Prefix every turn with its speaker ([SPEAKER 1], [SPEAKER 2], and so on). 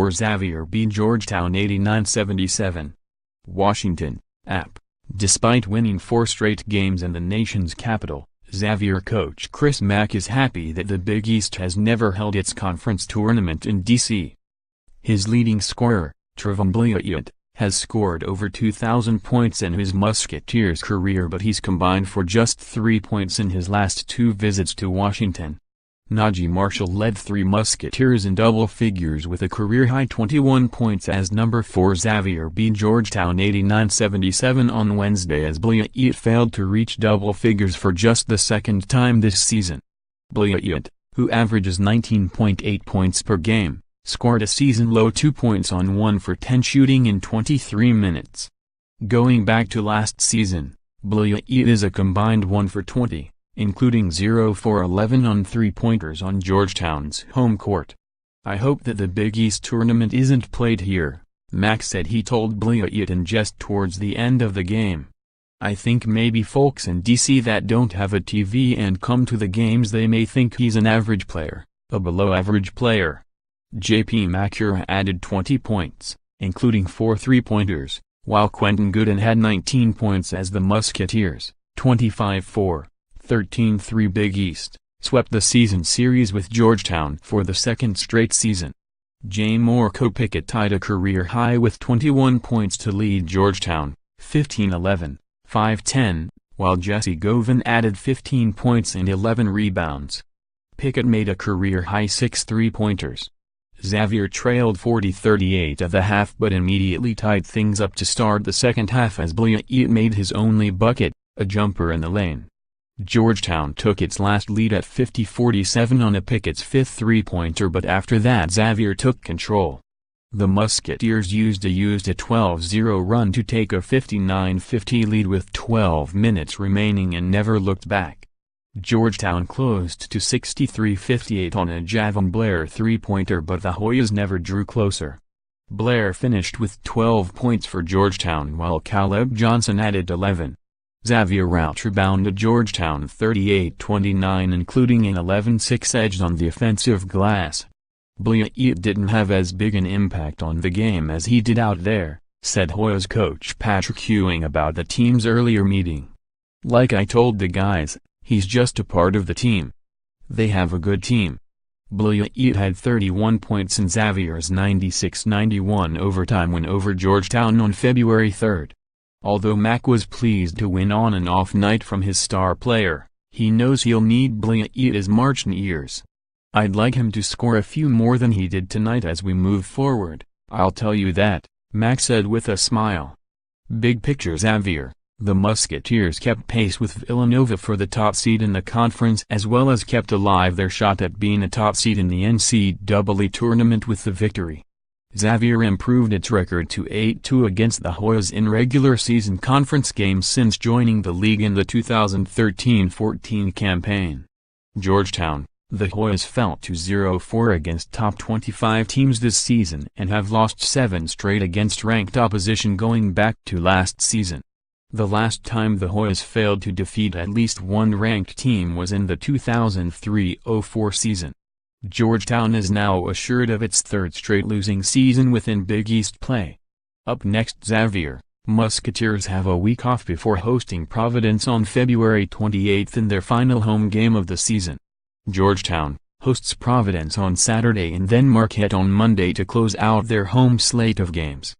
[SPEAKER 1] 4 Xavier beat Georgetown 89-77. Washington, App. Despite winning 4 straight games in the nation's capital, Xavier coach Chris Mack is happy that the Big East has never held its conference tournament in D.C. His leading scorer, Trevon Bluiett, has scored over 2,000 points in his Musketeers career, but he's combined for just 3 points in his last 2 visits to Washington. Naji Marshall led 3 Musketeers in double figures with a career-high 21 points as number 4 Xavier beat Georgetown 89-77 on Wednesday, as Bluiett failed to reach double figures for just the second time this season. Bluiett, who averages 19.8 points per game, scored a season-low 2 points on 1 for 10 shooting in 23 minutes. Going back to last season, Bluiett is a combined 1 for 20. Including 0 for 11 on 3-pointers on Georgetown's home court. "I hope that the Big East tournament isn't played here," Mack said he told Bluiett in jest towards the end of the game. "I think maybe folks in D.C. that don't have a TV and come to the games, they may think he's an average player, a below-average player." J.P. Macura added 20 points, including 4 3-pointers, while Quentin Goodin had 19 points as the Musketeers, 25-4. 13-3 Big East, swept the season series with Georgetown for the second straight season. Jamorko Pickett tied a career high with 21 points to lead Georgetown, 15-11, 5-10, while Jesse Govan added 15 points and 11 rebounds. Pickett made a career-high 6 3-pointers. Xavier trailed 40-38 at the half but immediately tied things up to start the second half as Bluiett made his only bucket, a jumper in the lane. Georgetown took its last lead at 50-47 on a Pickett's 5th 3-pointer, but after that Xavier took control. The Musketeers used a 12-0 run to take a 59-50 lead with 12 minutes remaining and never looked back. Georgetown closed to 63-58 on a Javon Blair 3-pointer, but the Hoyas never drew closer. Blair finished with 12 points for Georgetown while Caleb Johnson added 11. Xavier out-rebounded Georgetown 38-29, including an 11-6 edge on the offensive glass. Bluiett didn't have as big an impact on the game as he did out there, said Hoyas coach Patrick Ewing about the team's earlier meeting. "Like I told the guys, he's just a part of the team. They have a good team." Bluiett had 31 points in Xavier's 96-91 overtime win over Georgetown on February 3. Although Mack was pleased to win on an off night from his star player, he knows he'll need Bluiett as March years. "I'd like him to score a few more than he did tonight as we move forward, I'll tell you that," Mack said with a smile. Big picture Xavier, the Musketeers kept pace with Villanova for the top seed in the conference as well as kept alive their shot at being a top seed in the NCAA tournament with the victory. Xavier improved its record to 8-2 against the Hoyas in regular season conference games since joining the league in the 2013-14 campaign. Georgetown, the Hoyas fell to 0-4 against top 25 teams this season and have lost 7 straight against ranked opposition going back to last season. The last time the Hoyas failed to defeat at least one ranked team was in the 2003-04 season. Georgetown is now assured of its 3rd straight losing season within Big East play. Up next Xavier, Musketeers have a week off before hosting Providence on February 28 in their final home game of the season. Georgetown hosts Providence on Saturday and then Marquette on Monday to close out their home slate of games.